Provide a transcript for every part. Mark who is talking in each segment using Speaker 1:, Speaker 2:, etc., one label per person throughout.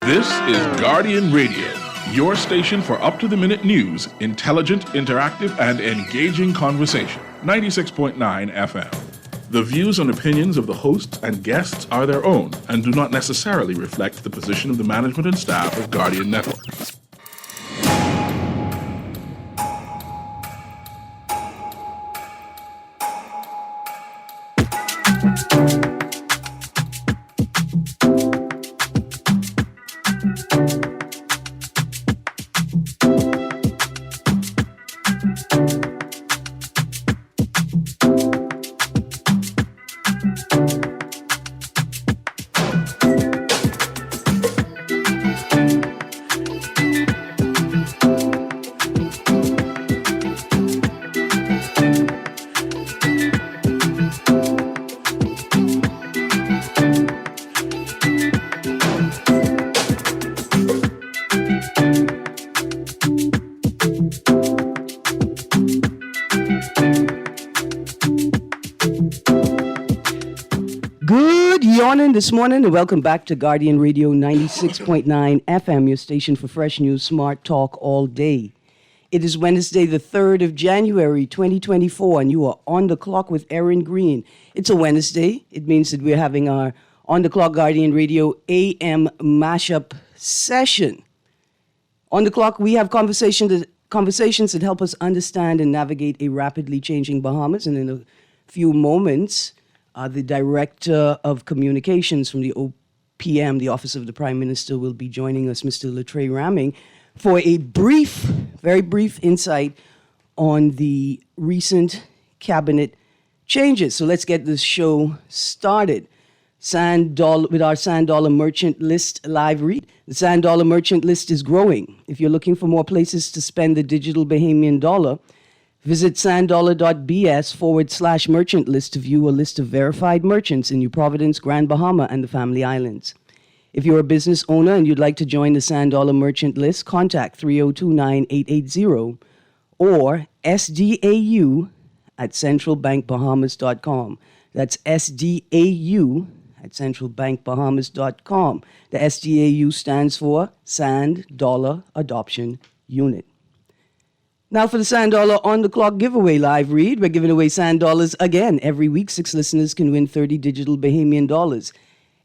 Speaker 1: This is Guardian Radio, your station for up-to-the-minute news, intelligent, interactive, and engaging conversation. 96.9 FM. The views and opinions of the hosts and guests are their own and do not necessarily reflect the position of the management and staff of Guardian Network.
Speaker 2: This morning, and welcome back to Guardian Radio 96.9 FM, your station for fresh news, smart talk all day. It is Wednesday, the 3rd of January, 2024, and you are on the clock with Erin Greene. It's a Wednesday. It means that we're having our on the clock Guardian Radio AM mashup session. On the clock, we have conversations that help us understand and navigate a rapidly changing Bahamas, and in a few moments, the Director of Communications from the OPM, the Office of the Prime Minister, will be joining us, Mr. Latrey Ramming, for a very brief insight on the recent cabinet changes. So let's get this show started. With our Sand Dollar Merchant List live read. The Sand Dollar Merchant List is growing. If you're looking for more places to spend the digital Bahamian dollar, visit sanddollar.bs/merchant list to view a list of verified merchants in New Providence, Grand Bahama, and the Family Islands. If you're a business owner and you'd like to join the Sand Dollar Merchant List, contact 302-9880 or SDAU@centralbankbahamas.com. That's SDAU@centralbankbahamas.com. The SDAU stands for Sand Dollar Adoption Unit. Now for the Sand Dollar On the Clock giveaway live read. We're giving away Sand Dollars again. Every week, 6 listeners can win 30 digital Bahamian dollars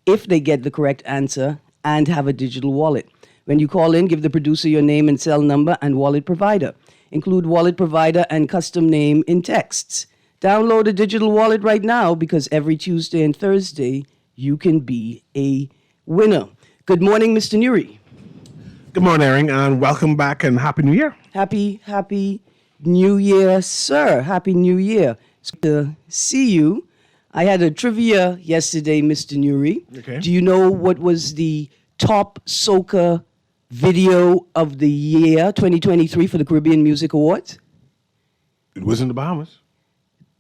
Speaker 2: if they get the correct answer and have a digital wallet. When you call in, give the producer your name and cell number and wallet provider. Include wallet provider and custom name in texts. Download a digital wallet right now because every Tuesday and Thursday, you can be a winner. Good morning, Mr. Nuri.
Speaker 3: Good morning, Erin, and welcome back and Happy New Year.
Speaker 2: Happy New Year, sir. Happy New Year. It's good to see you. I had a trivia yesterday, Mr. Nuri.
Speaker 3: Okay.
Speaker 2: Do you know what was the top soca video of the year, 2023, for the Caribbean Music Awards?
Speaker 3: It was in the Bahamas.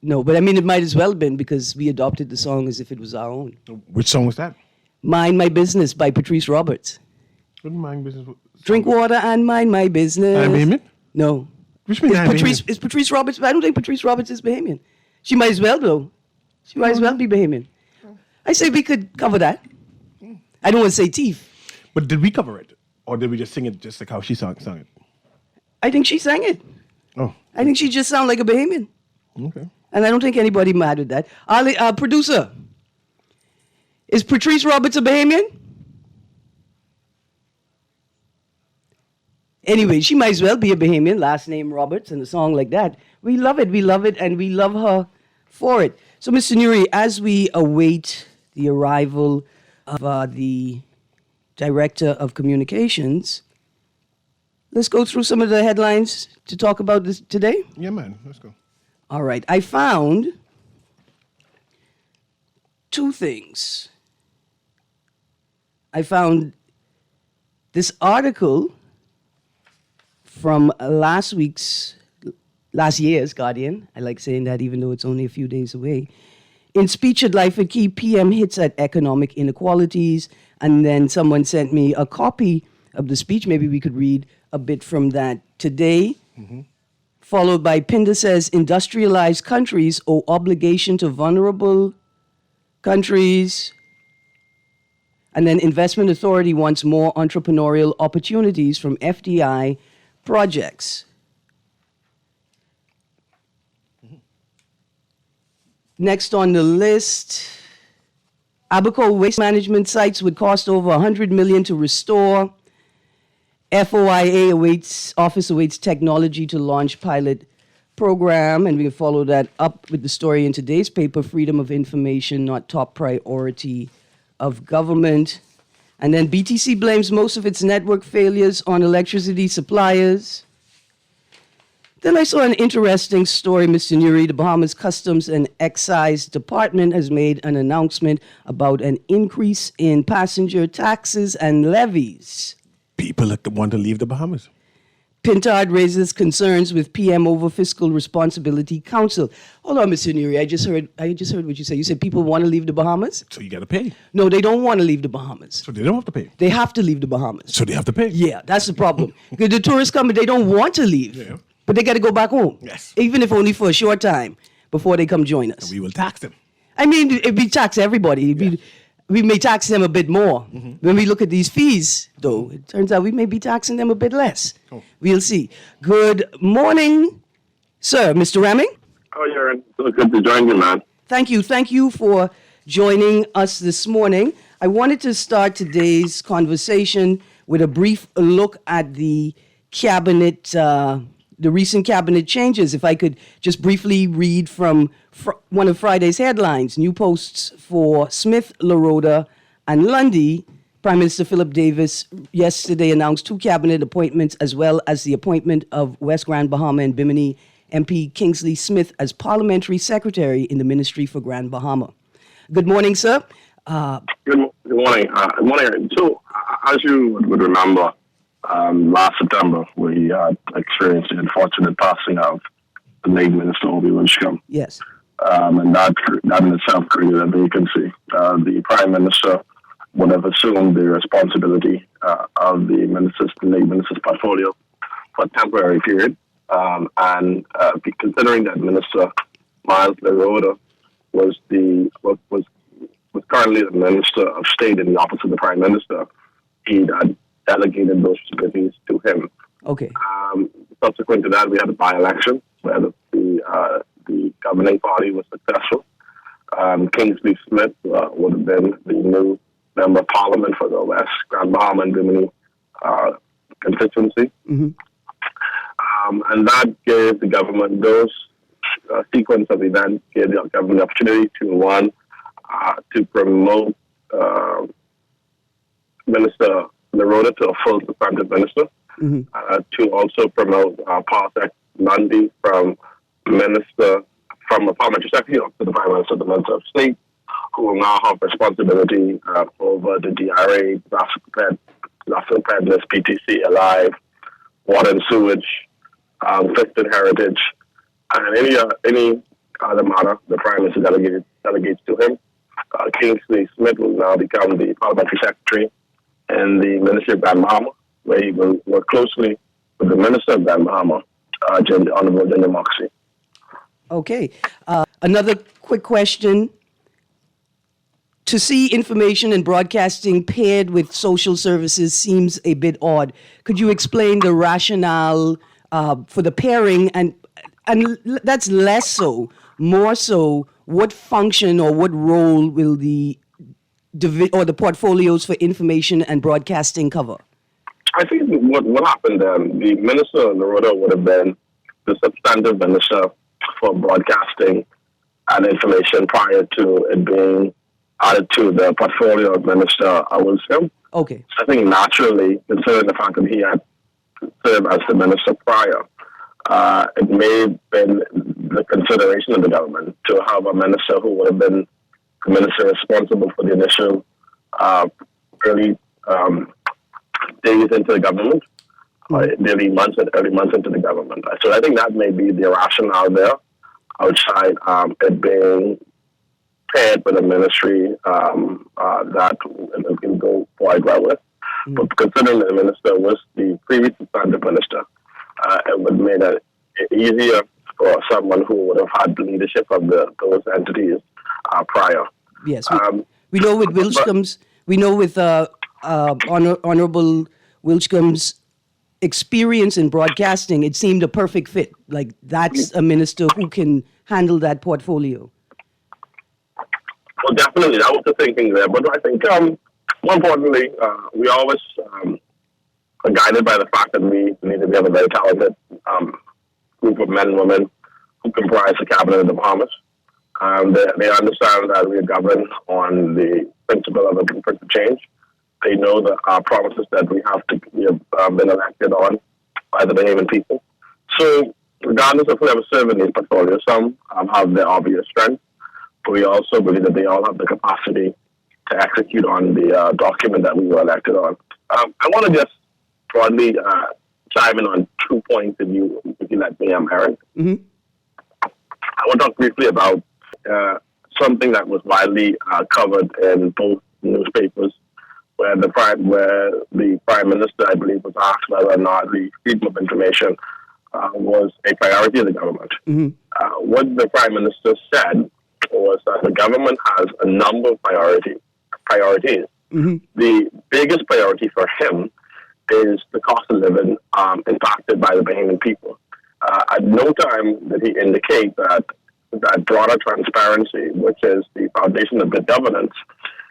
Speaker 2: No, but I mean, it might as well have been because we adopted the song as if it was our own.
Speaker 3: Which song was that?
Speaker 2: Mind My Business by Patrice Roberts.
Speaker 3: What mind business?
Speaker 2: Drink water and mind my business.
Speaker 3: I'm Bahamian?
Speaker 2: No.
Speaker 3: Which means
Speaker 2: Is Patrice Roberts? I don't think Patrice Roberts is Bahamian. She might as well, though. She might as well be Bahamian. I say we could cover that. I don't want to say teeth.
Speaker 3: But did we cover it? Or did we just sing it just like how she sang it?
Speaker 2: I think she sang it.
Speaker 3: Oh.
Speaker 2: I think she just sounded like a Bahamian.
Speaker 3: Okay.
Speaker 2: And I don't think anybody mad at that. Ali, producer, is Patrice Roberts a Bahamian? Anyway, she might as well be a Bahamian, last name Roberts, and a song like that. We love it, and we love her for it. So, Mr. Nuri, as we await the arrival of the Director of Communications, let's go through some of the headlines to talk about this today.
Speaker 3: Yeah, man. Let's go.
Speaker 2: All right. I found two things. I found this article from last year's Guardian. I like saying that even though it's only a few days away. In speech at Life at Key, PM hits at economic inequalities. And then someone sent me a copy of the speech. Maybe we could read a bit from that today. Mm-hmm. Followed by Pinder says industrialized countries owe obligation to vulnerable countries. And then Investment Authority wants more entrepreneurial opportunities from FDI projects. Next on the list, Abaco waste management sites would cost over $100 million to restore. FOIA office awaits technology to launch pilot program, and we follow that up with the story in today's paper, Freedom of Information, not top priority of government. And then BTC blames most of its network failures on electricity suppliers. Then I saw an interesting story, Mr. Nuri. The Bahamas Customs and Excise Department has made an announcement about an increase in passenger taxes and levies.
Speaker 3: People that want to leave the Bahamas.
Speaker 2: Pintard raises concerns with PM over Fiscal Responsibility Council. Hold on, Mr. Nuri. I just heard what you said. You said people want to leave the Bahamas?
Speaker 3: So you got to pay.
Speaker 2: No, they don't want to leave the Bahamas.
Speaker 3: So they don't have to pay.
Speaker 2: They have to leave the Bahamas.
Speaker 3: So they have to pay.
Speaker 2: Yeah, that's the problem. Because the tourists come, but they don't want to leave.
Speaker 3: Yeah.
Speaker 2: But they got to go back home.
Speaker 3: Yes.
Speaker 2: Even if only for a short time before they come join us.
Speaker 3: We will tax them.
Speaker 2: I mean, it'd be tax everybody. We may tax them a bit more. When we look at these fees, though, it turns out we may be taxing them a bit less.
Speaker 3: Oh.
Speaker 2: We'll see. Good morning, sir. Mr. Ramming?
Speaker 4: Oh, Erin, so good to join you, man.
Speaker 2: Thank you. Thank you for joining us this morning. I wanted to start today's conversation with a brief look at the cabinet, the recent cabinet changes. If I could just briefly read from one of Friday's headlines, new posts for Smith, LaRota, and Lundy. Prime Minister Philip Davis yesterday announced 2 cabinet appointments as well as the appointment of West Grand Bahama and Bimini MP Kingsley Smith as Parliamentary Secretary in the Ministry for Grand Bahama. Good morning, sir.
Speaker 4: Good morning. Good morning, Erin. So, as you would remember, last September, we experienced the unfortunate passing of the late Minister Obi Winchcombe.
Speaker 2: Yes.
Speaker 4: And that in itself created a vacancy. The Prime Minister would have assumed the responsibility of the late minister's portfolio for a temporary period. And considering that Minister Miles LaRota was currently the Minister of State in the office of the Prime Minister, he had delegated those responsibilities to him.
Speaker 2: Okay.
Speaker 4: Subsequent to that, we had a by-election where the governing party was successful. Kingsley Smith would have been the new member of parliament for the West Grand Bahama and Bimini constituency.
Speaker 2: Mm-hmm.
Speaker 4: And that gave the government, those sequence of events gave the government the opportunity to promote Minister LaRota to a full substantive minister, to also promote Parsec Lundy from a parliamentary secretary to the Prime Minister, the Minister of State, who will now have responsibility over the DRA, National Preparedness, PTC, Alive, Water and Sewage, Fifth and Heritage, and any other matter the Prime Minister delegates to him. Kingsley Smith will now become the Parliamentary Secretary in the Ministry of Grand Bahama, where he will work closely with the Minister of Grand Bahama, the Honorable Ginger Moxie.
Speaker 2: Okay. Another quick question. To see information and broadcasting paired with social services seems a bit odd. Could you explain the rationale for the pairing, and that's less so, more so, what function or what role will the portfolios for information and broadcasting cover?
Speaker 4: I think what happened the Minister LaRota would have been the substantive minister for broadcasting and information prior to it being added to the portfolio of Minister Winchcombe.
Speaker 2: Okay.
Speaker 4: I think naturally, considering the fact that he had served as the minister prior, it may have been the consideration of the government to have a minister who would have been the minister responsible for the initial early days into the government, early months into the government. So I think that may be the rationale there, outside it being paired with a ministry that it can go quite well with. But considering that the minister was the previous substantive minister, it would have made it easier for someone who would have had the leadership of those entities prior.
Speaker 2: Yes, we know with We know with Honorable Wilchcombe's experience in broadcasting, it seemed a perfect fit. Like, that's a minister who can handle that portfolio.
Speaker 4: Well, definitely, that was the thinking there. But I think, more importantly, we always are guided by the fact that we need to have a very talented group of men and women who comprise the cabinet of the Bahamas. They understand that we are governed on the principle of a blueprint of change. They know that our promises that we have been elected on by the Bahamian people. So, regardless of whoever serve in these portfolios, some have their obvious strengths, but we also believe that they all have the capacity to execute on the document that we were elected on. I want to just broadly chime in on 2 points, if you let me, Erin.
Speaker 2: Mm-hmm.
Speaker 4: I want to talk briefly about something that was widely covered in both newspapers, where the prime minister, I believe, was asked whether or not the freedom of information was a priority of the government.
Speaker 2: Mm-hmm.
Speaker 4: What the prime minister said was that the government has a number of priorities.
Speaker 2: Mm-hmm.
Speaker 4: The biggest priority for him is the cost of living impacted by the Bahamian people. At no time did he indicate that broader transparency, which is the foundation of good governance,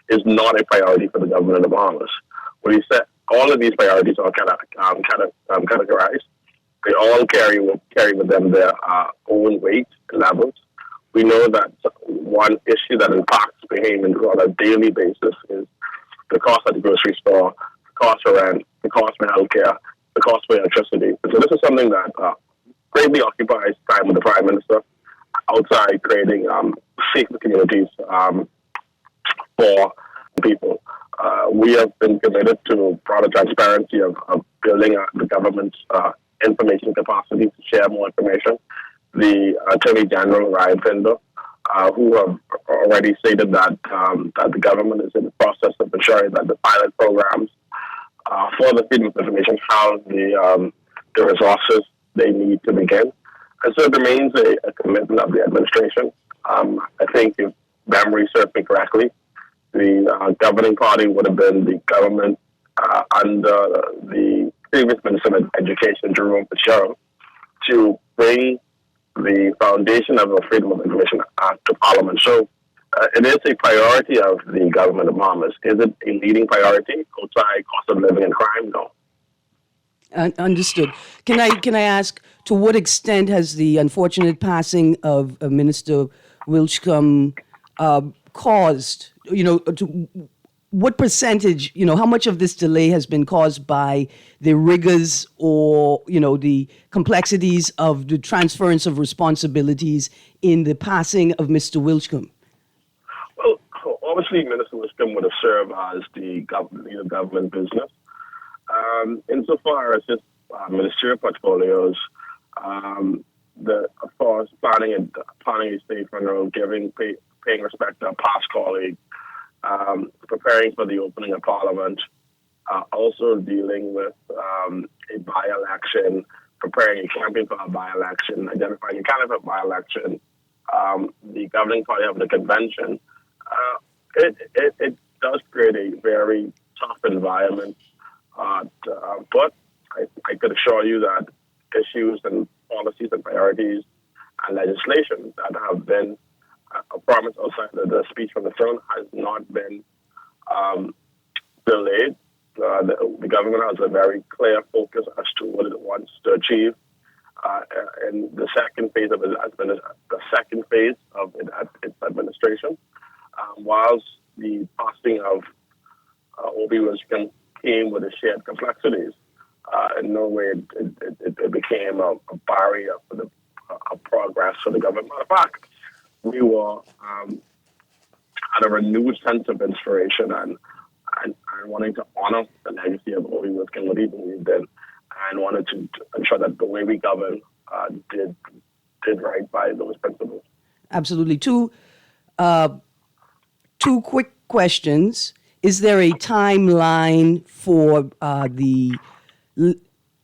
Speaker 4: is not a priority for the government of the Bahamas. When he said all of these priorities are categorized, they all carry with them their own weight levels. We know that one issue that impacts Bahamians on a daily basis is the cost at the grocery store, the cost for rent, the cost for healthcare, the cost for electricity. So this is something that greatly occupies time with the Prime Minister outside creating safer communities for people. We have been committed to broader transparency of building the government's information capacity to share more information. The Attorney General, Ryan Finder, who have already stated that the government is in the process of ensuring that the pilot programs for the freedom of information have the resources they need to begin. And so it remains a commitment of the administration. I think if memory serves me correctly, the governing party would have been the government under the previous Minister of Education, Jerome Fitzgerald, to bring the foundation of the Freedom of Information Act to Parliament. So it is a priority of the government of Bahamas. Is it a leading priority outside cost of living and crime? No.
Speaker 2: Understood. Can I ask, to what extent has the unfortunate passing of Minister Wilchcombe caused, what percentage, how much of this delay has been caused by the rigors or, the complexities of the transference of responsibilities in the passing of Mr. Wilchcombe?
Speaker 4: Well, obviously, Minister Wilchcombe would have served as the government business. Insofar as his ministerial portfolios, of course, planning a state funeral, paying respect to a past colleague, preparing for the opening of Parliament, also dealing with a by-election, preparing a campaign for a by-election, identifying a candidate for a by-election, the governing party of the convention. It does create a very tough environment. But I could assure you that issues and policies and priorities and legislation that have been a promise outside the speech from the throne has not been delayed. The government has a very clear focus as to what it wants to achieve. And the second phase of its administration. Whilst the passing of Obi Wilchcombe came with a shared complexities, in no way it became a barrier for the progress for the government. Matter of fact, we were had a renewed sense of inspiration and wanting to honor the legacy of Obi Wilchcombe, what he believed in, and wanted to ensure that the way we govern did right by those principles.
Speaker 2: Absolutely. Two quick questions. Is there a timeline for the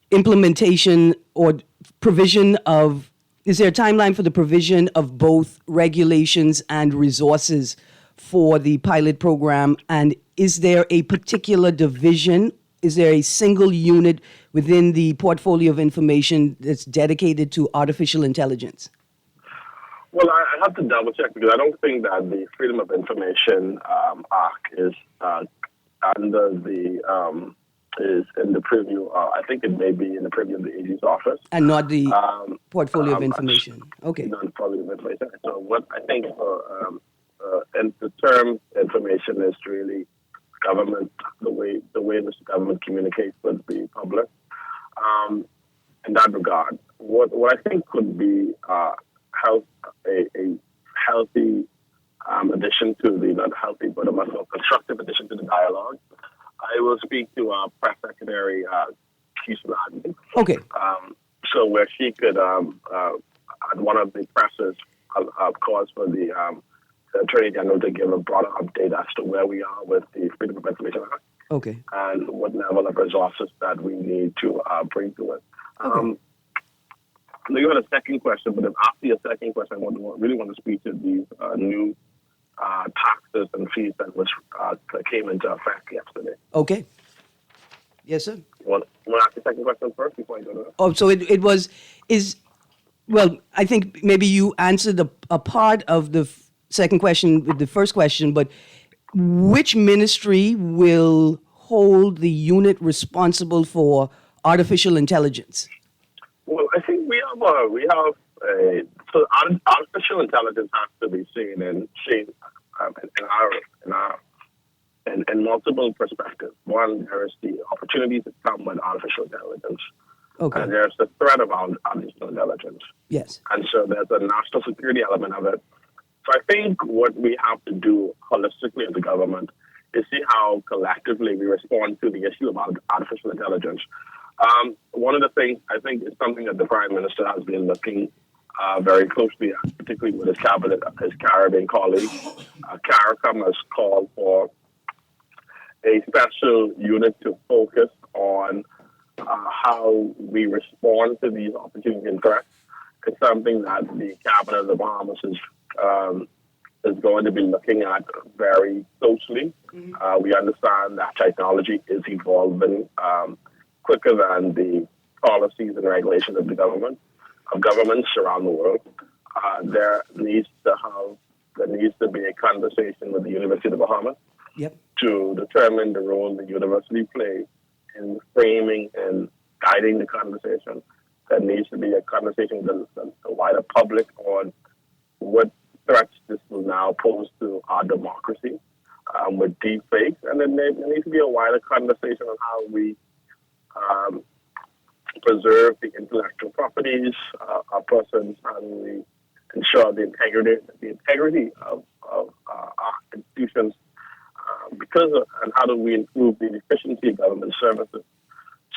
Speaker 2: implementation or provision of, is there a timeline for the provision of both regulations and resources for the pilot program? And is there a particular division? Is there a single unit within the portfolio of information that's dedicated to artificial intelligence?
Speaker 4: Well, I have to double check because I don't think that the Freedom of Information Act is under the is in the preview. I think it may be in the preview of the AG's office.
Speaker 2: And not the portfolio of information. Okay.
Speaker 4: Not portfolio of information. So what I think and the term information is really government, the way in which the government communicates with the public. In that regard, what I think could be a healthy addition to the, not healthy, but a much more constructive addition to the dialogue. I will speak to Press Secretary Keith Ladden.
Speaker 2: Okay.
Speaker 4: So where she could, at one of the presses, calls for the Attorney General to give a broader update as to where we are with the Freedom of Information Act.
Speaker 2: Okay.
Speaker 4: And what level of resources that we need to bring to it.
Speaker 2: Okay.
Speaker 4: You had a second question, but after your second question, I really want to speak to these new taxes and fees that came into effect yesterday.
Speaker 2: Okay. Yes, sir.
Speaker 4: You want to ask the second question first before I go to that?
Speaker 2: Oh, so well, I think maybe you answered a part of the second question with the first question, but which ministry will hold the unit responsible for artificial intelligence?
Speaker 4: Well, I think we have so artificial intelligence has to be seen in multiple perspectives. One, there is the opportunities that come with artificial intelligence.
Speaker 2: Okay.
Speaker 4: And there's the threat of artificial intelligence.
Speaker 2: Yes.
Speaker 4: And so there's a national security element of it. So I think what we have to do holistically as a government is see how collectively we respond to the issue of artificial intelligence. One of the things I think is something that the Prime Minister has been looking very closely at, particularly with his cabinet, his Caribbean colleagues. CARICOM has called for a special unit to focus on how we respond to these opportunities and threats. It's something that the cabinet of the Bahamas is going to be looking at very closely. Mm-hmm. We understand that technology is evolving quicker than the policies and regulations of governments around the world. There needs to be a conversation with the University of the Bahamas.
Speaker 2: Yep.
Speaker 4: To determine the role the university plays in framing and guiding the conversation. There needs to be a conversation with the wider public on what threats this will now pose to our democracy with deep fakes. And then there needs to be a wider conversation on how we preserve the intellectual properties of persons, how do we ensure the integrity of our institutions, and how do we improve the efficiency of government services.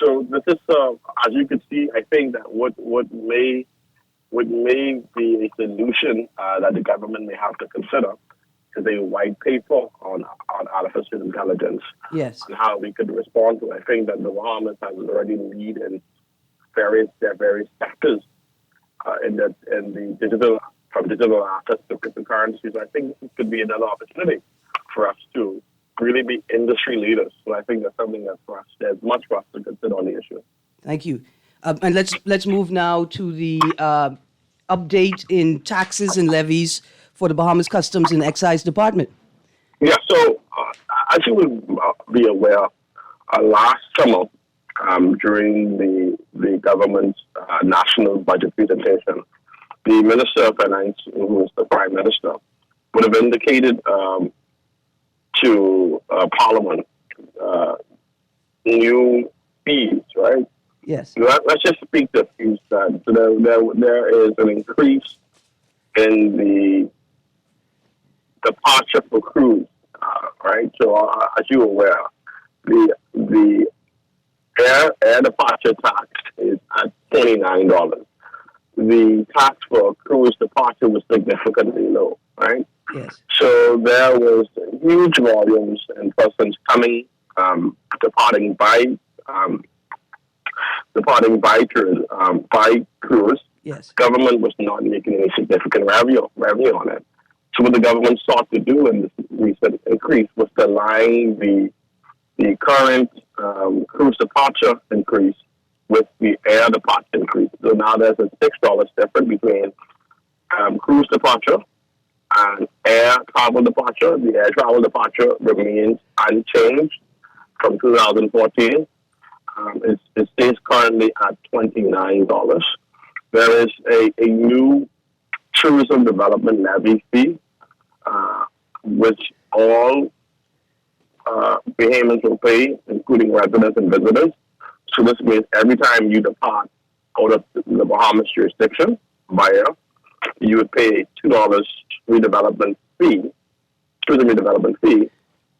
Speaker 4: So this is, as you can see, I think that what may be a solution that the government may have to consider is a white paper on artificial intelligence.
Speaker 2: Yes.
Speaker 4: And how we could respond to it. I think that the Bahamas has already lead in various sectors in the digital assets to cryptocurrencies. I think this could be another opportunity for us to really be industry leaders. So I think that's something that for us, there's much for us to consider on the issue.
Speaker 2: Thank you. And let's move now to the update in taxes and levies for the Bahamas Customs and Excise Department.
Speaker 4: Yeah, so as you would be aware, last summer during the government's national budget presentation, the Minister of Finance, who is the Prime Minister, would have indicated to Parliament new fees, right?
Speaker 2: Yes.
Speaker 4: Let's just speak to fees. So there is an increase in the departure for cruise, right? So as you're aware, the air departure tax is at $29. The tax for cruise departure was significantly low, right?
Speaker 2: Yes.
Speaker 4: So there was huge volumes and persons coming, departing by cruise.
Speaker 2: Yes.
Speaker 4: Government was not making any significant revenue on it. So what the government sought to do in this recent increase was to align the current cruise departure increase with the air departure increase. So now there's a $6 difference between cruise departure and air travel departure. The air travel departure remains unchanged from 2014. It stays currently at $29. There is a new tourism development levy fee, which all Bahamians will pay, including residents and visitors. So this means every time you depart out of the Bahamas jurisdiction by air, you would pay $2 redevelopment fee, tourism redevelopment fee,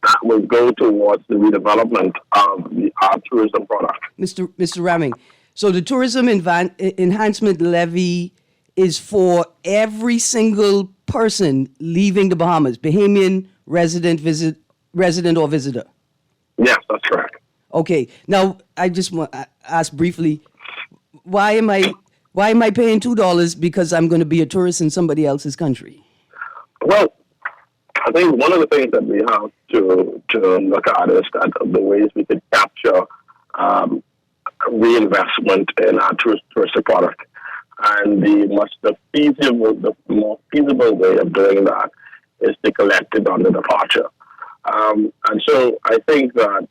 Speaker 4: that will go towards the redevelopment of our tourism product.
Speaker 2: Mr. Raming, so the tourism enhancement levy is for every single person leaving the Bahamas, Bahamian resident or visitor?
Speaker 4: Yes, that's correct.
Speaker 2: Okay. Now, I just want to ask briefly, why am I paying $2 because I'm going to be a tourist in somebody else's country?
Speaker 4: Well, I think one of the things that we have to look at is that the ways we could capture reinvestment in our touristic product. And the more feasible way of doing that is to collect it on the departure. And so I think that,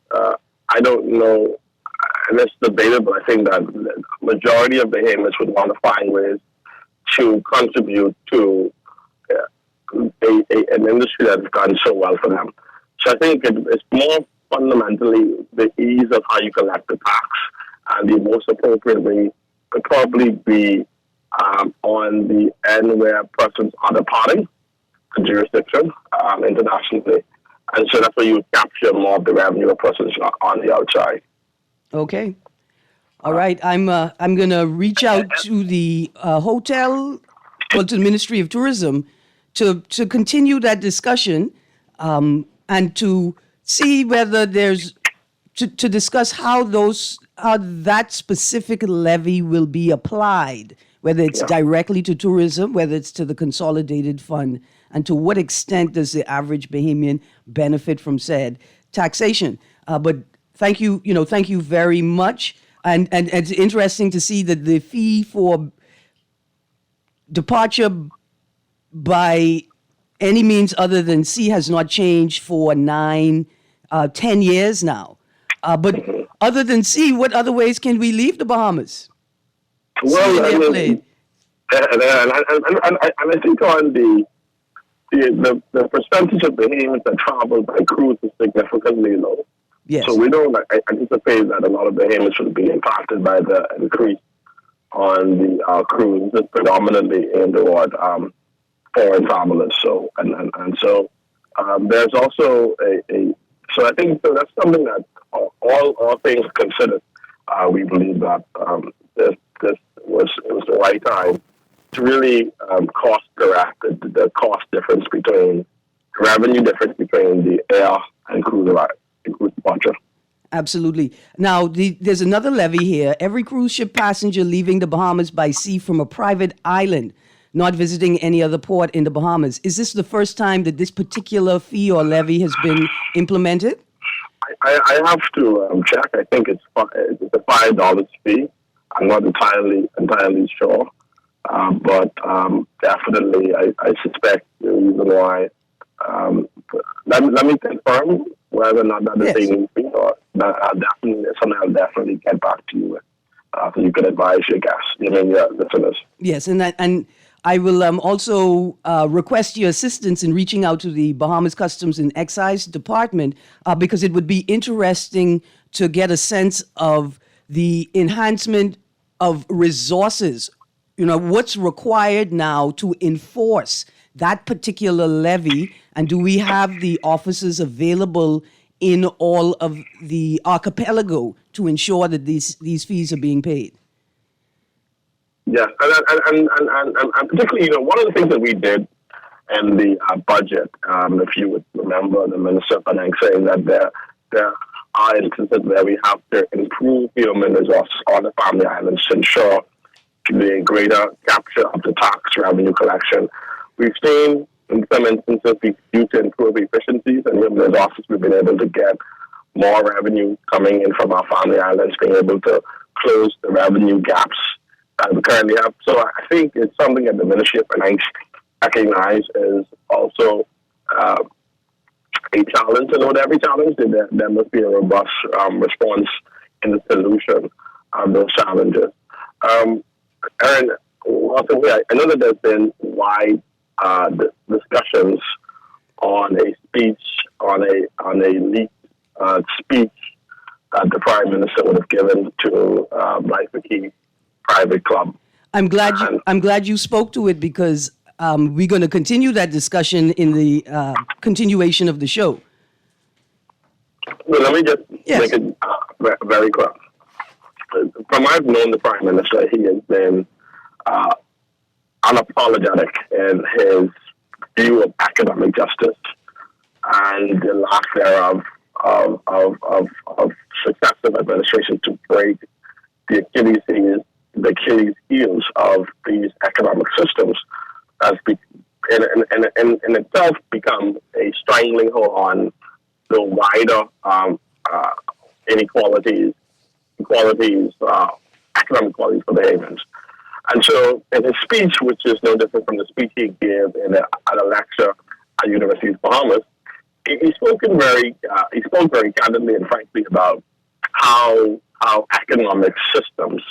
Speaker 4: I don't know, and it's debatable, I think that the majority of Bahamians would want to find ways to contribute to an industry that's gone so well for them. So I think it's more fundamentally the ease of how you collect the tax, and the most appropriate way could probably be on the end where persons are departing the jurisdiction internationally. And so that's where you would capture more of the revenue of persons on the outside.
Speaker 2: Okay. All right. I'm going to reach out to the hotel, or to the Ministry of Tourism to continue that discussion and to see whether there's to discuss how that specific levy will be applied, whether it's directly to tourism, whether it's to the consolidated fund, and to what extent does the average Bahamian benefit from said taxation. But thank you very much. And it's interesting to see that the fee for departure by any means other than sea has not changed for 10 years now. But other than sea, what other ways can we leave the Bahamas?
Speaker 4: Well, I mean, and I think on the percentage of Bahamians that travel by cruise is significantly low.
Speaker 2: Yes.
Speaker 4: So we don't anticipate that a lot of Bahamians will be impacted by the increase on the cruise. It's predominantly aimed toward foreign travelers. So so there's also so I think that's something that all things considered, we believe that this was the right time to really cost correct the cost difference between revenue difference between the air and cruise departure.
Speaker 2: Absolutely. Now, there's another levy here. Every cruise ship passenger leaving the Bahamas by sea from a private island, not visiting any other port in the Bahamas. Is this the first time that this particular fee or levy has been implemented?
Speaker 4: I have to check. I think it's a $5 fee. I'm not entirely sure. But definitely, I suspect the reason why. Let me confirm whether or not that is a new fee, or I'll definitely get back to you with, so you can advise your guests, your listeners.
Speaker 2: Yes, and I will also request your assistance in reaching out to the Bahamas Customs and Excise Department because it would be interesting to get a sense of the enhancement of resources. What's required now to enforce that particular levy, and do we have the officers available in all of the archipelago to ensure that these fees are being paid?
Speaker 4: Yeah, and particularly, one of the things that we did in the budget, if you would remember the Minister of Finance saying that there are instances where we have to improve human resources on the family islands to ensure the greater capture of the tax revenue collection. We've seen in some instances, due to improved efficiencies and human resources, we've been able to get more revenue coming in from our family islands, being able to close the revenue gaps that we currently have. So I think it's something that the Ministry of Finance recognize is also a challenge. And with every challenge, there must be a robust response in the solution of those challenges. Erin, also, I know that there's been wide discussions on a speech, on a leaked speech that the Prime Minister would have given to Blythe Private Club.
Speaker 2: I'm glad you spoke to it because we're going to continue that discussion in the continuation of the show.
Speaker 4: Well, let me just make it very clear. From I've known the Prime Minister, he has been unapologetic in his view of academic justice and the lack thereof of successive administration to break the Achilles heels of these economic systems that's in itself become a strangling hold on the wider economic qualities for the Havens. And so in his speech, which is no different from the speech he gave at a lecture at University of Bahamas, he spoke very candidly and frankly about how economic systems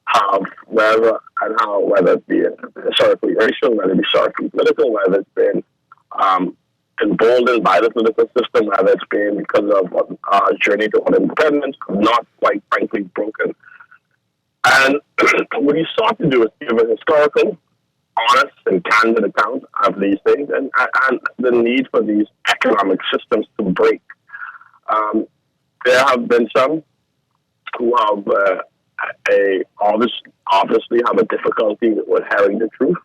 Speaker 4: have, whether it be historically racial, whether it be historically political, whether it's been emboldened by the political system, whether it's been because of our journey toward independence, not quite frankly broken. And what he sought to do is give a historical, honest, and candid account of these things and the need for these economic systems to break. There have been some who have obviously have a difficulty with hearing the truth.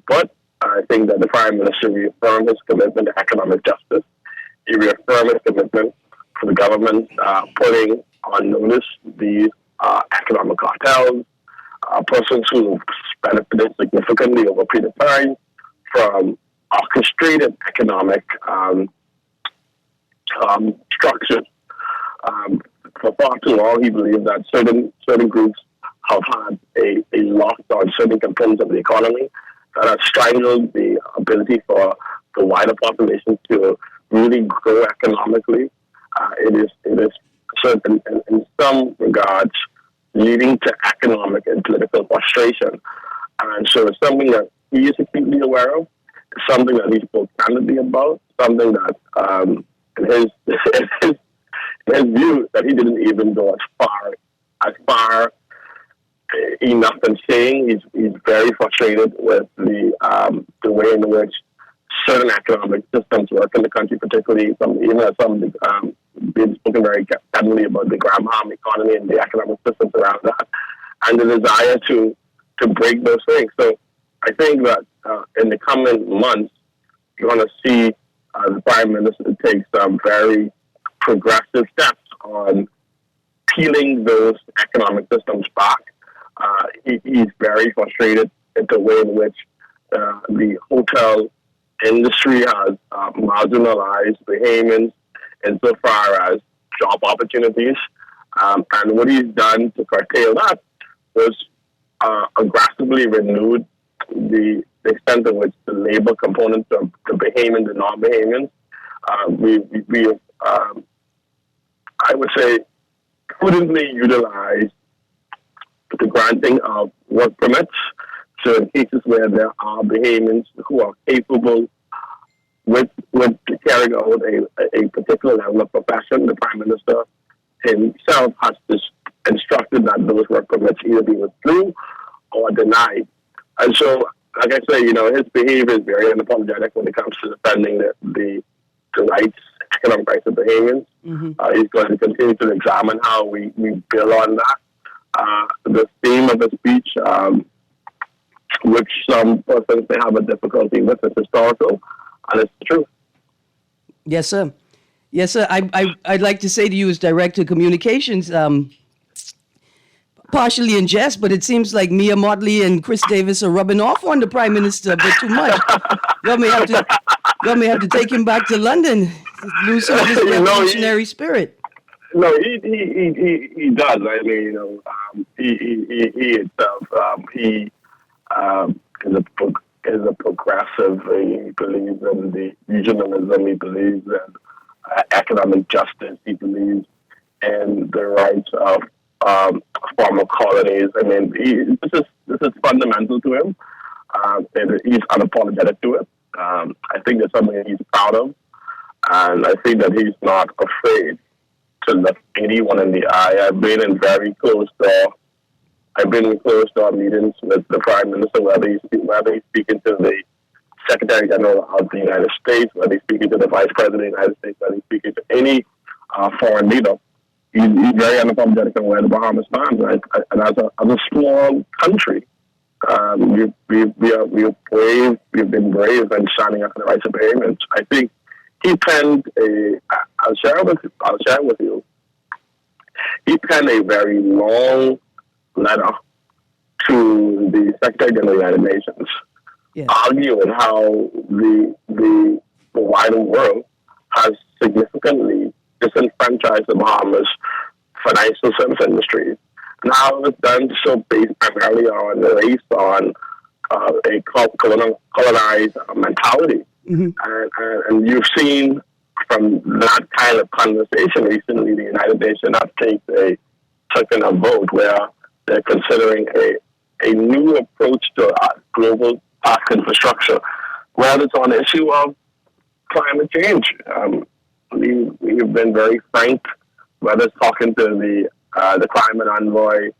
Speaker 4: But I think that the Prime Minister reaffirmed his commitment to economic justice. He reaffirmed his commitment to the government putting on notice these economic cartels, persons who benefited significantly over a period of time from orchestrated economic structures. For far too long, he believed that certain groups have had a lock on certain components of the economy that have strangled the ability for the wider population to really grow economically. It is certain in some regards leading to economic and political frustration. And so it's something that he is acutely aware of. It's something that he spoke candidly about. Something that, in his view, that he didn't even go as far enough in saying he's very frustrated with the way in which certain economic systems work in the country, particularly some been spoken very candidly about the Graham economy and the economic systems around that, and the desire to break those things. So I think that in the coming months, you're going to see the Prime Minister take some very progressive steps on peeling those economic systems back. He's very frustrated at the way in which the hotel industry has marginalized Bahamians insofar as job opportunities. And what he's done to curtail that was aggressively renewed the extent to which the labor components of the Bahamians and non-Bahamians, I would say, prudently utilized the granting of work permits. So in cases where there are Bahamians who are capable with carrying out a particular level of profession, the Prime Minister himself has instructed that those work permits either be withdrew or denied. And so, like I say, his behavior is very unapologetic when it comes to defending the rights, economic rights of Bahamians. Mm-hmm. He's going to continue to examine how we build on that. The theme of the speech, which some persons may have a difficulty with, is historical, and it's the truth.
Speaker 2: Yes, sir. Yes, sir. I'd like to say to you as Director of Communications, partially in jest, but it seems like Mia Motley and Chris Davis are rubbing off on the Prime Minister a bit too much. Y'all may have to take him back to London, lose some of his revolutionary spirit.
Speaker 4: No, he does. I mean, he himself, he is a progressive. He believes in the regionalism. He believes in economic justice. He believes in the rights of former colonies. I mean, this is fundamental to him, and he's unapologetic to it. I think that's something that he's proud of, and I think that he's not afraid to look anyone in the eye. I've been in close door meetings with the Prime Minister, whether he's speaking to the Secretary General of the United States, whether he's speaking to the Vice President of the United States, whether he's speaking to any foreign leader. He's very unapologetic on where the Bahamas stands. And as a small country, we are brave. We've been brave and standing up for the rights of Bahamians. I think he penned I'll share with you. He penned a very long letter to the Secretary General of the United Nations, arguing how the wider world has significantly disenfranchised the Bahamas financial service industry. Now it's done so based primarily on race, on a colonized mentality. Mm-hmm. And you've seen from that kind of conversation recently, the United Nations have taken a vote where they're considering a new approach to global infrastructure, whether it's on the issue of climate change. We've been very frank, whether it's talking to the climate envoy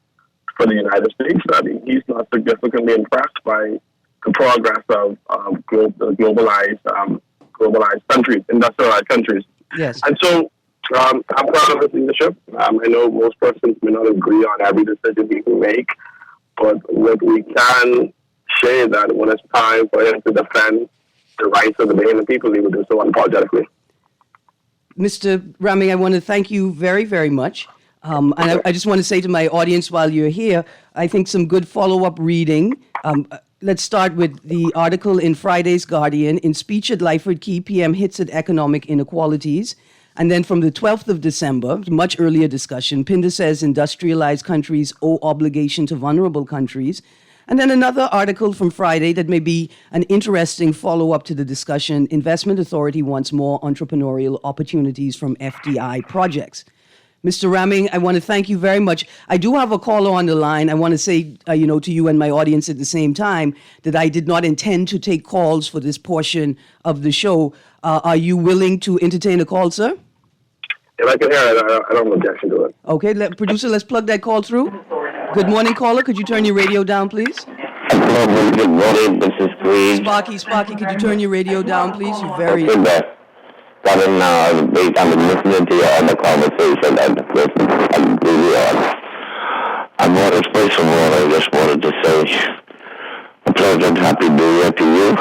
Speaker 4: for the United States. I mean, he's not significantly impressed by the progress of globalized countries, industrialized countries.
Speaker 2: Yes.
Speaker 4: And so I'm proud of his leadership. I know most persons may not agree on every decision he can make, but what we can say that when it's time for him to defend the rights of the Bahamian people, he will do so unapologetically.
Speaker 2: Mr. Raming, I want to thank you very, very much. And I just want to say to my audience while you're here, I think some good follow-up reading. Let's start with the article in Friday's Guardian. In speech at Lyford Key, PM hits at economic inequalities. And then from the 12th of December, much earlier discussion, Pinder says industrialized countries owe obligation to vulnerable countries. And then another article from Friday that may be an interesting follow-up to the discussion. Investment Authority wants more entrepreneurial opportunities from FDI projects. Mr. Raming, I want to thank you very much. I do have a caller on the line. I want to say, to you and my audience at the same time that I did not intend to take calls for this portion of the show. Are you willing to entertain a call, sir?
Speaker 4: If I can hear it, I don't have objection to it.
Speaker 2: Okay, producer, let's plug that call through. Good morning, caller. Could you turn your radio down, please?
Speaker 5: Good morning, this is Greene.
Speaker 2: Sparky, could you turn your radio down, please? You're very...
Speaker 5: I'm listening to your other conversation and I'm really on. First of all, I just wanted to say a pleasant happy new year to you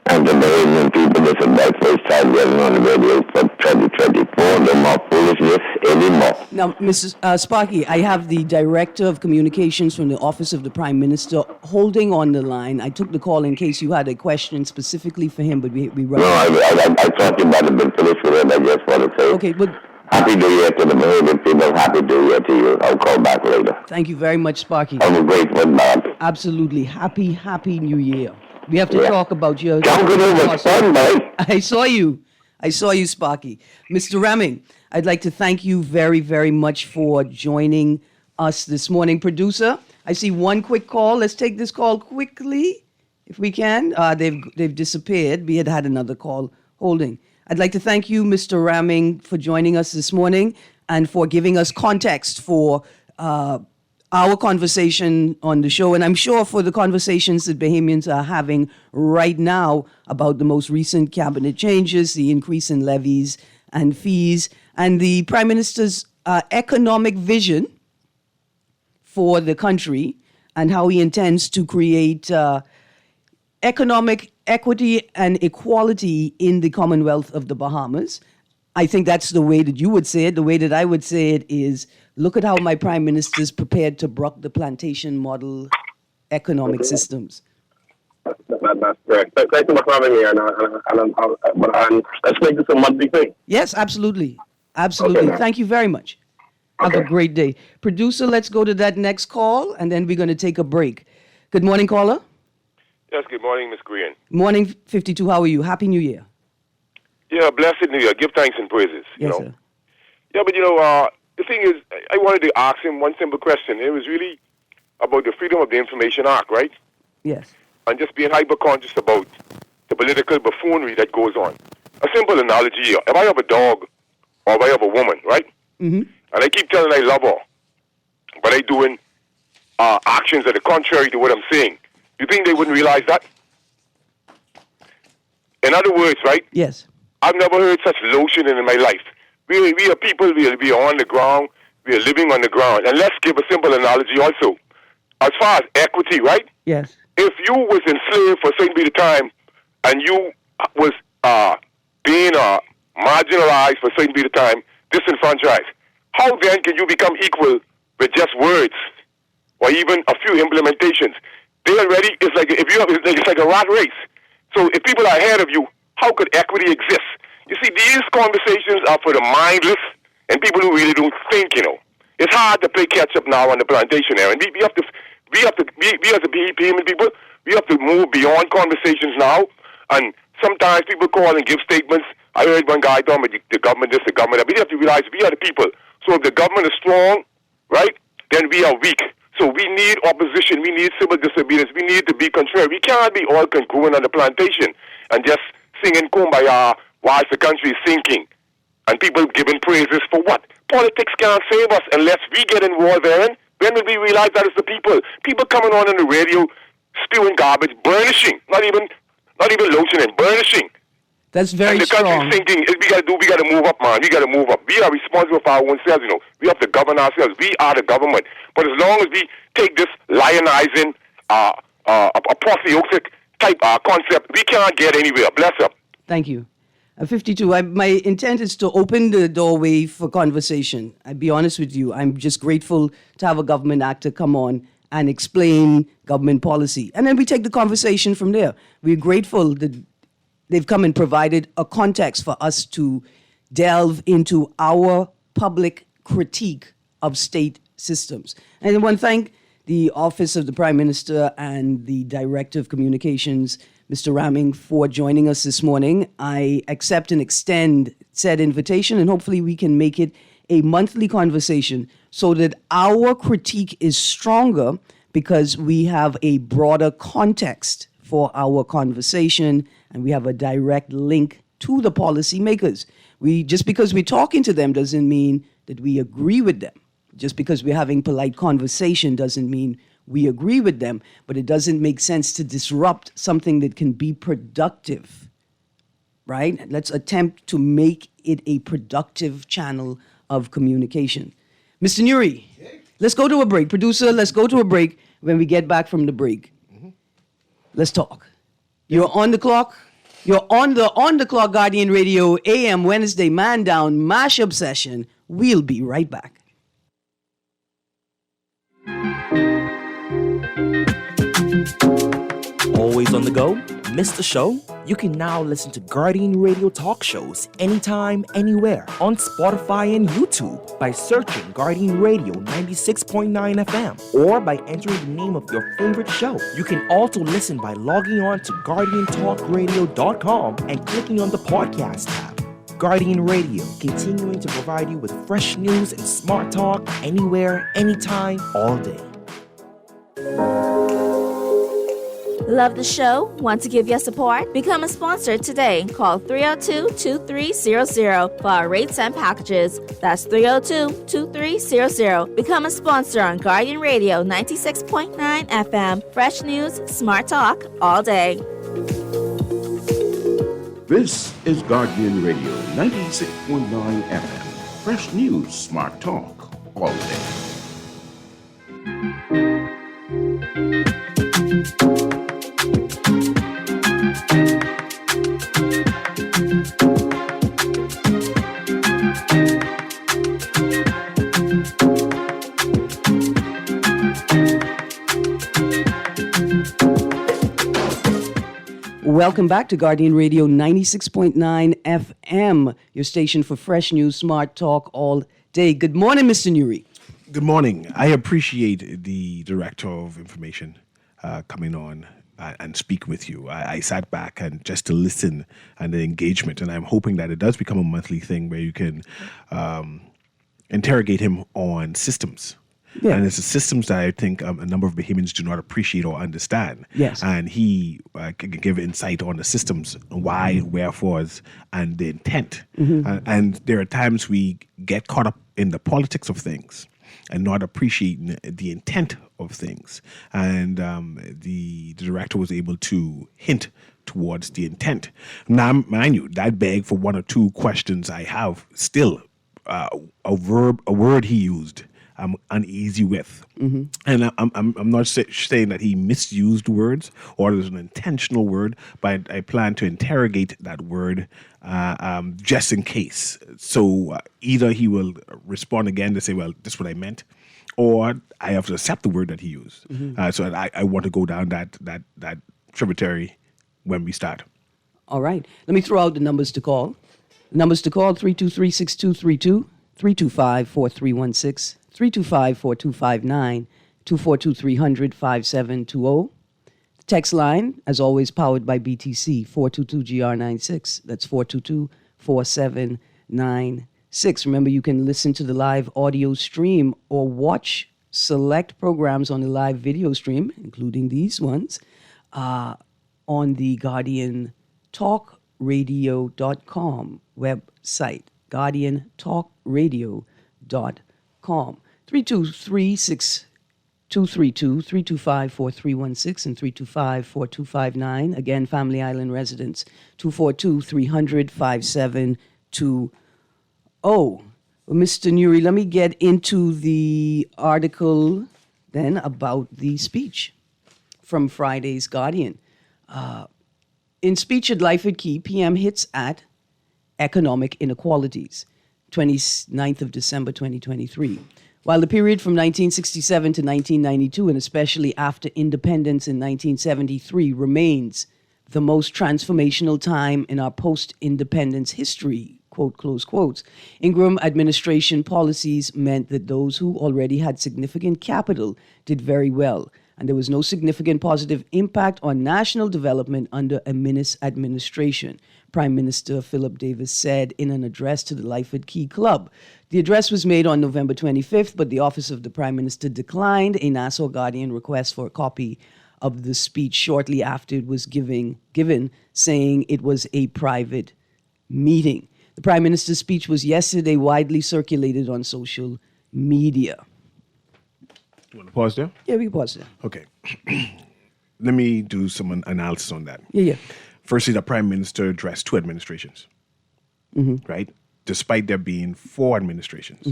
Speaker 5: and the Bahamian people. This is my first time getting on the radio for 2024. No more foolishness anymore.
Speaker 2: Now, Mrs. Sparky, I have the Director of Communications from the Office of the Prime Minister holding on the line. I took the call in case you had a question specifically for him, but we
Speaker 5: No, I talked about it, but finished with it. I just want to say
Speaker 2: okay, but
Speaker 5: happy New Year to the Bahamian people. Happy New Year to you. I'll call back later.
Speaker 2: Thank you very much, Sparky.
Speaker 5: Have a great one, Bob.
Speaker 2: Absolutely. Happy New Year. We have to talk about your...
Speaker 5: Don't get over fun, mate.
Speaker 2: I saw you, Sparky. Mr. Raming, I'd like to thank you very, very much for joining us this morning. Producer, I see one quick call. Let's take this call quickly, if we can. They've disappeared. We had another call holding. I'd like to thank you, Mr. Raming, for joining us this morning and for giving us context for our conversation on the show, and I'm sure for the conversations that Bahamians are having right now about the most recent cabinet changes, the increase in levies and fees, and the Prime Minister's economic vision for the country and how he intends to create economic equity and equality in the Commonwealth of the Bahamas. I think that's the way that you would say it. The way that I would say it is Look at how my prime minister is prepared to block the plantation model economic systems.
Speaker 4: That's correct. Thank you for having me, and let's make this a monthly thing.
Speaker 2: Yes, absolutely. Absolutely.
Speaker 4: Okay,
Speaker 2: Thank you very much. Have a
Speaker 4: Okay.
Speaker 2: great day. Producer, let's go to that next call, and then we're going to take a break. Good morning, caller.
Speaker 6: Yes, good morning, Miss Greene.
Speaker 2: Morning, 52. How are you? Happy New Year.
Speaker 6: Yeah, blessed New Year. Give thanks and praises.
Speaker 2: Yes,
Speaker 6: you know.
Speaker 2: sir.
Speaker 6: Yeah, but the thing is, I wanted to ask him one simple question. It was really about the Freedom of the Information Act, right?
Speaker 2: Yes.
Speaker 6: And just being hyper-conscious about the political buffoonery that goes on. A simple analogy here. If I have a dog or if I have a woman, right?
Speaker 2: Mm-hmm.
Speaker 6: And I keep telling I love her, but I doing actions that are contrary to what I'm saying. You think they wouldn't realize that? In other words, right?
Speaker 2: Yes.
Speaker 6: I've never heard such lotion in my life. We are people, we are on the ground, we are living on the ground. And let's give a simple analogy also. As far as equity, right?
Speaker 2: Yes.
Speaker 6: If you was enslaved for a certain period of time and you was being marginalized for a certain period of time, disenfranchised, how then can you become equal with just words or even a few implementations? They already, it's like a rat race. So if people are ahead of you, how could equity exist? You see, these conversations are for the mindless and people who really don't think, It's hard to play catch up now on the plantation, Erin. We as the payment people, we have to move beyond conversations now. And sometimes people call and give statements. I heard one guy talking about the government this, the government that. But you have to realize we are the people. So if the government is strong, right, then we are weak. So we need opposition. We need civil disobedience. We need to be contrary. We can't be all congruent on the plantation and just singing kumbaya whilst the country is sinking. And people giving praises for what? Politics can't save us unless we get involved, Erin. When will we realize that it's the people? People coming on the radio, spewing garbage, burnishing, not even lotioning, burnishing.
Speaker 2: That's very
Speaker 6: and the
Speaker 2: strong.
Speaker 6: country's thinking, we got to move up, man. We got to move up. We are responsible for our own selves, We have to govern ourselves. We are the government. But as long as we take this lionizing, apotheosis type concept, we can't get anywhere. Bless up.
Speaker 2: Thank you. 52, my intent is to open the doorway for conversation. I'll be honest with you. I'm just grateful to have a government actor come on and explain government policy. And then we take the conversation from there. We're grateful that they've come and provided a context for us to delve into our public critique of state systems. And I want to thank the Office of the Prime Minister and the Director of Communications, Mr. Ramming, for joining us this morning. I accept and extend said invitation, and hopefully we can make it a monthly conversation so that our critique is stronger because we have a broader context for our conversation and we have a direct link to the policymakers. Just because we're talking to them doesn't mean that we agree with them. Just because we're having polite conversation doesn't mean we agree with them, but it doesn't make sense to disrupt something that can be productive, right? Let's attempt to make it a productive channel of communication. Mr. Nuri, let's go to a break. Producer, let's go to a break. When we get back from the break, let's talk. You're on the clock. You're on the clock Guardian Radio AM Wednesday Man Down Mashup Session. We'll be right back.
Speaker 7: Always on the go? Missed the show? You can now listen to Guardian Radio talk shows anytime, anywhere on Spotify and YouTube by searching Guardian Radio 96.9 FM or by entering the name of your favorite show. You can also listen by logging on to GuardianTalkRadio.com and clicking on the podcast tab. Guardian Radio, continuing to provide you with fresh news and smart talk anywhere, anytime, all day.
Speaker 8: Love the show? Want to give your support? Become a sponsor today. Call 302-2300 for our rates and packages. That's 302-2300. Become a sponsor on Guardian Radio 96.9 FM. Fresh news, smart talk, all day.
Speaker 9: This is Guardian Radio 96.9 FM. Fresh news, smart talk, all day.
Speaker 2: Welcome back to Guardian Radio 96.9 FM, your station for fresh news, smart talk all day. Good morning, Mr. Nuri.
Speaker 3: Good morning. I appreciate the Director of Information coming on and speak with you. I sat back and just to listen and the engagement, and I'm hoping that it does become a monthly thing where you can interrogate him on systems.
Speaker 2: Yeah.
Speaker 3: And it's the systems that I think a number of Bahamians do not appreciate or understand.
Speaker 2: Yes.
Speaker 3: And he can give insight on the systems, why, wherefores, and the intent. And there are times we get caught up in the politics of things and not appreciating the intent of things. And the director was able to hint towards the intent. Now, mind you, that begged for one or two questions I have still. A word he used, I'm uneasy with. And I'm not saying that he misused words or there's an intentional word, but I plan to interrogate that word just in case. So either he will respond again to say, well, this is what I meant, or I have to accept the word that he used. So I want to go down that tributary when we start.
Speaker 2: All right. Let me throw out the numbers to call. The numbers to call, 323-6232, 325-4316, 325-4259, 242-300-5720. The text line, as always, powered by BTC, 422-GR96. That's 422-4796. Remember, you can listen to the live audio stream or watch select programs on the live video stream, including these ones, on the Guardian talkradio.com website, guardiantalkradio.com. 323-6232, 325-4316, and 325-4259. Again, Family Island residents, 242-300-5720. Well, Mr. Nuri, let me get into the article then about the speech from Friday's Guardian. In speech at Lyford Key, PM hits at economic inequalities, 29th of December 2023. While the period from 1967 to 1992, and especially after independence in 1973, remains the most transformational time in our post-independence history, quote, close quotes, Ingram administration policies meant that those who already had significant capital did very well, and there was no significant positive impact on national development under a Minnis administration, Prime Minister Philip Davis said in an address to the Lyford Key Club. The address was made on November 25th, but the Office of the Prime Minister declined a Nassau Guardian request for a copy of the speech shortly after it was given, saying it was a private meeting. The Prime Minister's speech was yesterday widely circulated on social media.
Speaker 3: You want to pause there?
Speaker 2: Yeah, we can pause there.
Speaker 3: Okay. Let me do some analysis on that.
Speaker 2: Yeah.
Speaker 3: Firstly, the Prime Minister addressed two administrations, right? Despite there being four administrations.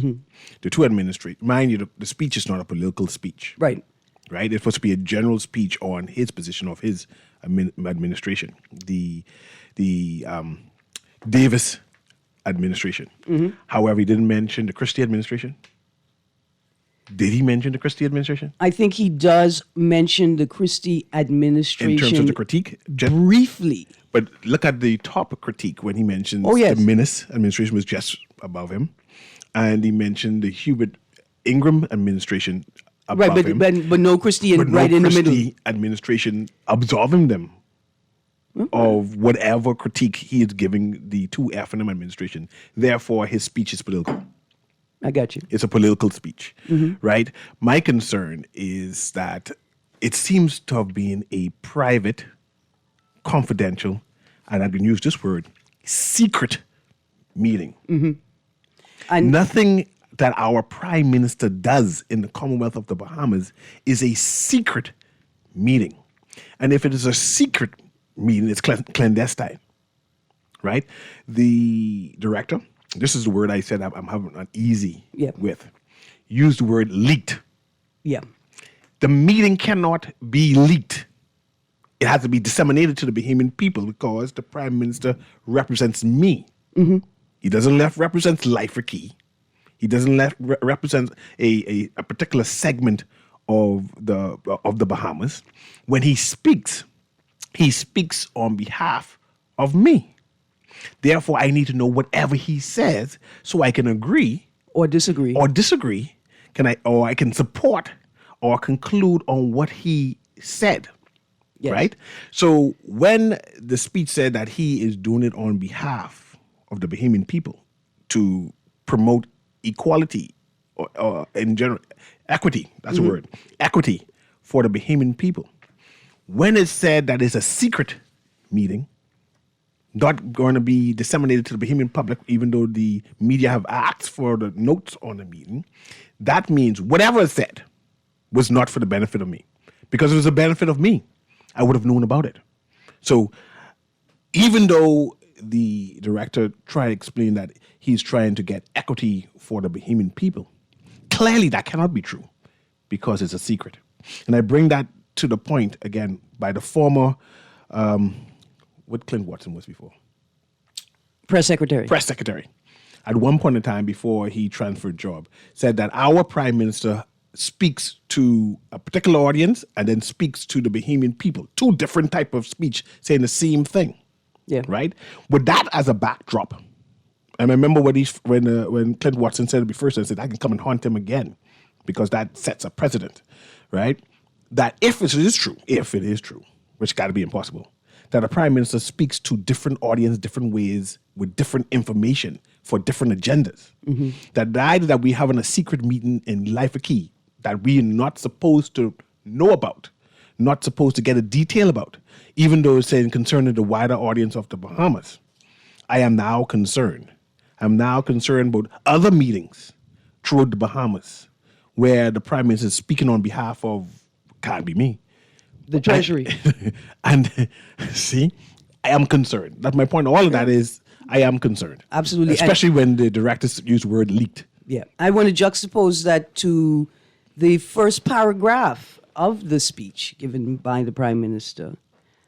Speaker 3: The two administrations, mind you, the speech is not a political speech.
Speaker 2: Right.
Speaker 3: Right? It's supposed to be a general speech on his position of his administration. The Davis administration. However, he didn't mention the Christie administration. Did he mention the Christie administration?
Speaker 2: I think he does mention the Christie administration.
Speaker 3: In terms of the critique?
Speaker 2: Briefly.
Speaker 3: But look at the top critique when he mentions
Speaker 2: yes.
Speaker 3: the Minnis administration was just above him. And he mentioned the Hubert Ingram administration above him.
Speaker 2: But no Christie
Speaker 3: but
Speaker 2: right
Speaker 3: no
Speaker 2: in the
Speaker 3: Christie
Speaker 2: middle.
Speaker 3: administration absolving them of whatever critique he is giving the two F&M administration. Therefore, his speech is political.
Speaker 2: I got you.
Speaker 3: It's a political speech, right? My concern is that it seems to have been a private, confidential, and I can use this word, secret meeting.
Speaker 2: And
Speaker 3: nothing that our Prime Minister does in the Commonwealth of the Bahamas is a secret meeting. And if it is a secret meeting, it's clandestine, right? The director, this is the word I said I'm having uneasy with, used the word leaked.
Speaker 2: Yeah.
Speaker 3: The meeting cannot be leaked. It has to be disseminated to the Bahamian people because the Prime Minister represents me. He doesn't represent Lyford Key. He doesn't represent a particular segment of the Bahamas. When he speaks, He speaks on behalf of me. Therefore, I need to know whatever he says so I can agree
Speaker 2: Or disagree.
Speaker 3: or disagree. I can support or conclude on what he said.
Speaker 2: Yes.
Speaker 3: Right? So when the speech said that he is doing it on behalf of the Bahamian people to promote equality or in general, equity, that's the word, equity for the Bahamian people. When it said that it's a secret meeting, not going to be disseminated to the Bahamian public, even though the media have asked for the notes on the meeting, that means whatever is said was not for the benefit of me. Because it was the benefit of me, I would have known about it. So even though the director tried to explain that he's trying to get equity for the Bahamian people, clearly that cannot be true because it's a secret. And I bring that to the point, again, by the former, what Clint Watson was before?
Speaker 2: Press secretary.
Speaker 3: Press secretary. At one point in time before he transferred job, said that our prime minister speaks to a particular audience and then speaks to the Bahamian people. Two different type of speech saying the same thing.
Speaker 2: Yeah.
Speaker 3: Right? With that as a backdrop, and I remember when Clint Watson said it first, I said, I can come and haunt him again because that sets a precedent, right? That if it is true, which got to be impossible, that a prime minister speaks to different audience, different ways, with different information for different agendas. That the idea that we're having a secret meeting in Life Key that we're not supposed to know about, not supposed to get a detail about, even though it's saying concerning the wider audience of the Bahamas, I am now concerned. I'm now concerned about other meetings throughout the Bahamas where the prime minister is speaking on behalf of, can't be me,
Speaker 2: The Treasury.
Speaker 3: and see, I am concerned. That's my point. All of that is, I am concerned.
Speaker 2: Absolutely.
Speaker 3: Especially when the directors use the word leaked.
Speaker 2: Yeah. I want to juxtapose that to the first paragraph of the speech given by the Prime Minister.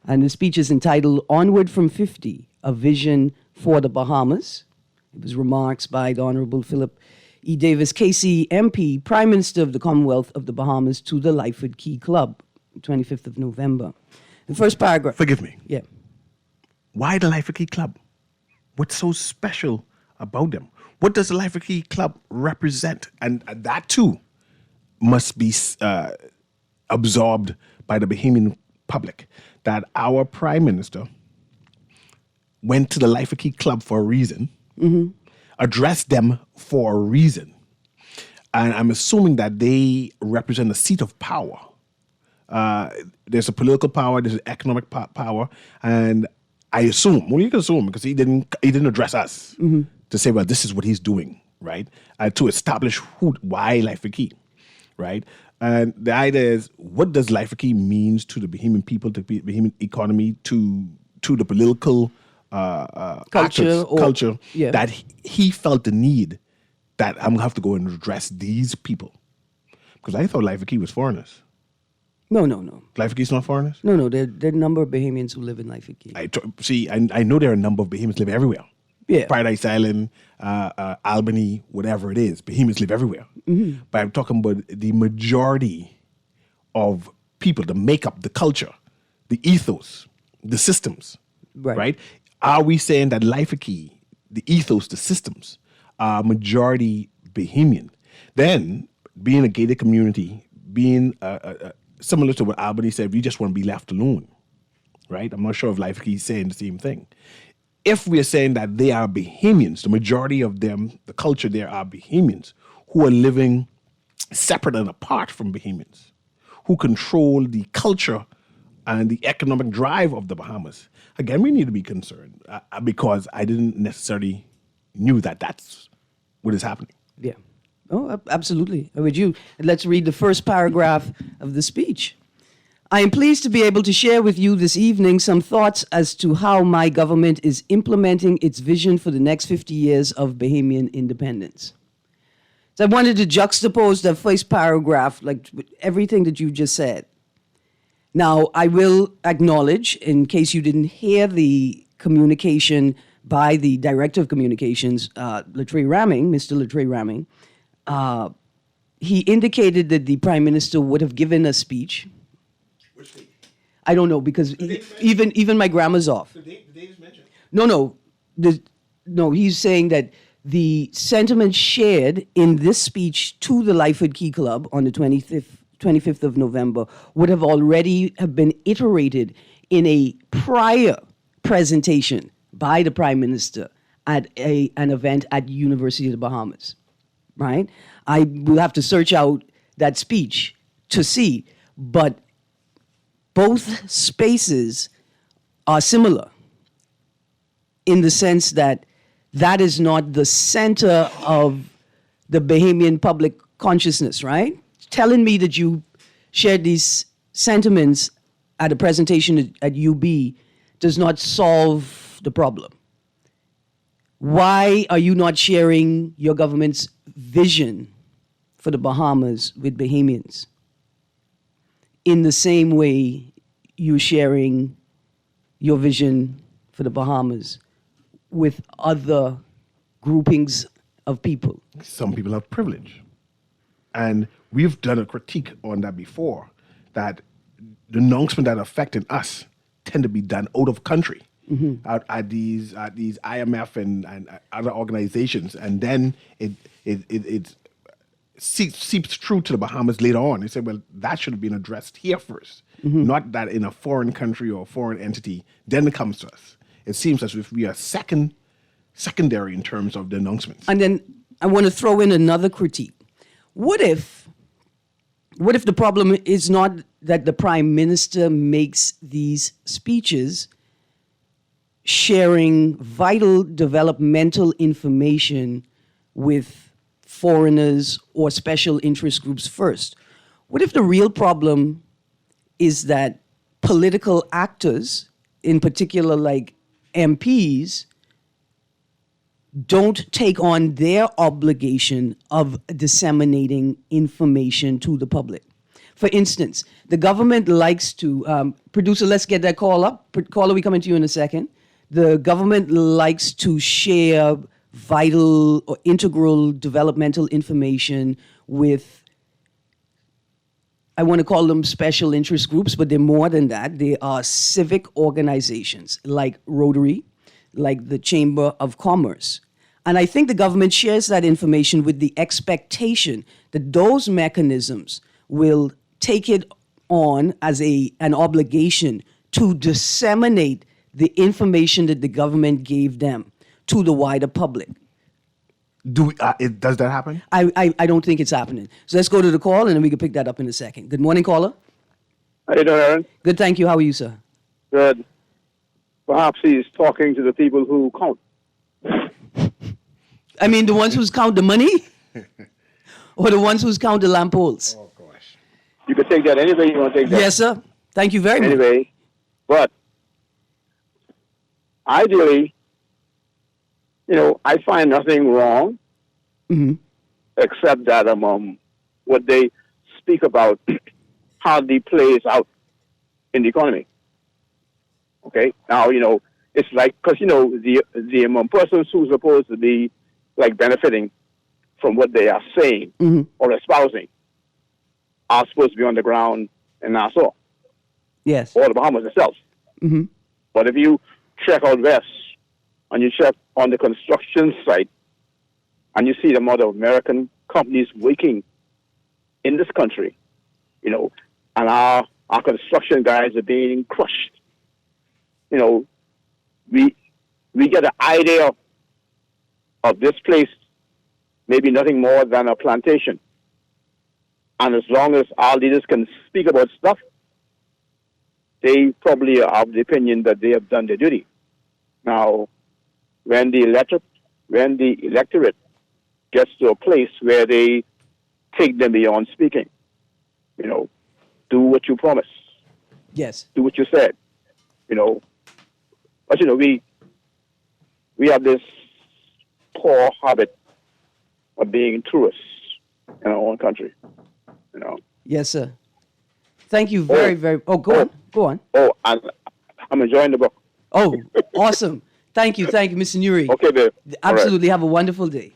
Speaker 2: And the speech is entitled Onward from 50, A Vision for the Bahamas. It was remarks by the Honorable Philip E. Davis, KC MP, Prime Minister of the Commonwealth of the Bahamas, to the Lyford Key Club, 25th of November. The first paragraph.
Speaker 3: Forgive me.
Speaker 2: Yeah.
Speaker 3: Why the Life Key Club? What's so special about them? What does the Life Key Club represent? And that too must be absorbed by the Bahamian public. That our Prime Minister went to the Life Key Club for a reason, addressed them for a reason. And I'm assuming that they represent a seat of power. There's a political power, there's an economic power, and I assume, well, you can assume because he didn't address us to say, well, this is what he's doing, right? To establish why Life Key, right? And the idea is, what does Life Key means to the Bahamian people, to the Bahamian economy, to the political culture
Speaker 2: yeah.
Speaker 3: that he felt the need that I'm going to have to go and address these people. Because I thought Life Key was foreigners.
Speaker 2: No.
Speaker 3: Life Key is not foreigners?
Speaker 2: No. There are a number of Bahamians who live in Life Key.
Speaker 3: I know there are a number of Bahamians live everywhere.
Speaker 2: Yeah.
Speaker 3: Paradise Island, Albany, whatever it is. Bahamians live everywhere. But I'm talking about the majority of people, the makeup, the culture, the ethos, the systems. Right? Are we saying that Life Key, the ethos, the systems, are majority Bahamian? Then, being a gated community, being similar to what Albany said, we just want to be left alone, right? I'm not sure if Life Key is saying the same thing. If we are saying that they are Bahamians, the majority of them, the culture there are Bahamians who are living separate and apart from Bahamians, who control the culture and the economic drive of the Bahamas. Again, we need to be concerned because I didn't necessarily knew that that's what is happening.
Speaker 2: Yeah. Oh, absolutely. I'm with you. Let's read the first paragraph of the speech. I am pleased to be able to share with you this evening some thoughts as to how my government is implementing its vision for the next 50 years of Bahamian independence. So I wanted to juxtapose the first paragraph, like with everything that you just said. Now, I will acknowledge, in case you didn't hear the communication by the Director of Communications, Mr. Latreille Ramming, he indicated that the Prime Minister would have given a speech. I don't know because even my grammar's off.
Speaker 3: The date is mentioned.
Speaker 2: No, he's saying that the sentiment shared in this speech to the Lyford Key Club on the 25th of November would have already have been iterated in a prior presentation by the Prime Minister at an event at University of the Bahamas, right? I will have to search out that speech to see, but both spaces are similar in the sense that that is not the center of the Bahamian public consciousness, right? Telling me that you shared these sentiments at a presentation at UB does not solve the problem. Why are you not sharing your government's vision for the Bahamas with Bahamians in the same way you're sharing your vision for the Bahamas with other groupings of people?
Speaker 3: Some people have privilege. And we've done a critique on that before, that the announcements that are affecting us tend to be done out of country, at these IMF and other organizations, and then it seeps through to the Bahamas later on. They say, well, that should have been addressed here first, not that in a foreign country or a foreign entity, then it comes to us. It seems as if we are secondary in terms of the announcements.
Speaker 2: And then I want to throw in another critique. What if the problem is not that the Prime Minister makes these speeches sharing vital developmental information with foreigners or special interest groups first? What if the real problem is that political actors, in particular like MPs, don't take on their obligation of disseminating information to the public? For instance, the government likes to, producer, let's get that call up. Caller, we coming to you in a second. The government likes to share vital or integral developmental information with, I want to call them special interest groups, but they're more than that. They are civic organizations like Rotary, like the Chamber of Commerce. And I think the government shares that information with the expectation that those mechanisms will take it on as an obligation to disseminate the information that the government gave them to the wider public.
Speaker 3: Does that happen?
Speaker 2: I don't think it's happening. So let's go to the call, and then we can pick that up in a second. Good morning, caller.
Speaker 10: How you doing, Erin?
Speaker 2: Good, thank you. How are you, sir?
Speaker 10: Good. Perhaps he's talking to the people who count.
Speaker 2: I mean, the ones who count the money? Or the ones who count the lampposts?
Speaker 3: Oh, gosh.
Speaker 10: You can take that any way you want to take that.
Speaker 2: Yes, sir. Thank you very much.
Speaker 10: Anyway, but ideally, I find nothing wrong, except that what they speak about hardly plays out in the economy. Okay? Now, it's like, because, the persons who are supposed to be, like, benefiting from what they are saying or espousing are supposed to be on the ground in Nassau.
Speaker 2: Yes.
Speaker 10: Or the Bahamas itself. But if you check out west and you check on the construction site and you see the amount of American companies working in this country, and our construction guys are being crushed, we get an idea of this place maybe nothing more than a plantation. And as long as our leaders can speak about stuff, they probably are of the opinion that they have done their duty. Now, when the electorate gets to a place where they take them beyond speaking, do what you promised.
Speaker 2: Yes.
Speaker 10: Do what you said. But we have this poor habit of being tourists in our own country.
Speaker 2: Yes, sir. Thank you very, very. Oh, go on.
Speaker 10: Oh, I'm enjoying the book.
Speaker 2: Oh, awesome. Thank you, Mr. Nuri.
Speaker 10: Okay, babe.
Speaker 2: Absolutely. Have a wonderful day.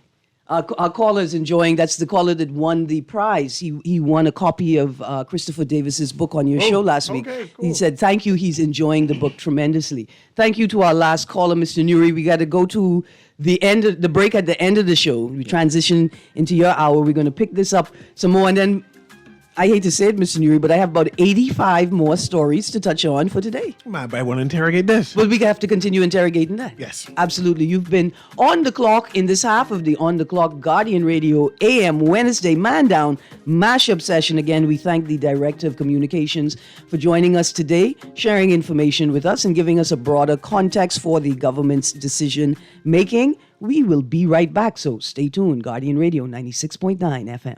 Speaker 2: Our caller is enjoying. That's the caller that won the prize. He won a copy of Christopher Davis's book on your show last week.
Speaker 3: cool.
Speaker 2: He said, thank you. He's enjoying the book tremendously. Thank you to our last caller, Mr. Nuri. We got to go to the break at the end of the show. We transition into your hour. We're going to pick this up some more. And then, I hate to say it, Mr. Nuri, but I have about 85 more stories to touch on for today.
Speaker 3: I want to interrogate this.
Speaker 2: But we have to continue interrogating that.
Speaker 3: Yes.
Speaker 2: Absolutely. You've been on the clock in this half of the On the Clock Guardian Radio AM Wednesday Man Down mashup session. Again, we thank the Director of Communications for joining us today, sharing information with us and giving us a broader context for the government's decision making. We will be right back, so stay tuned. Guardian Radio 96.9 FM.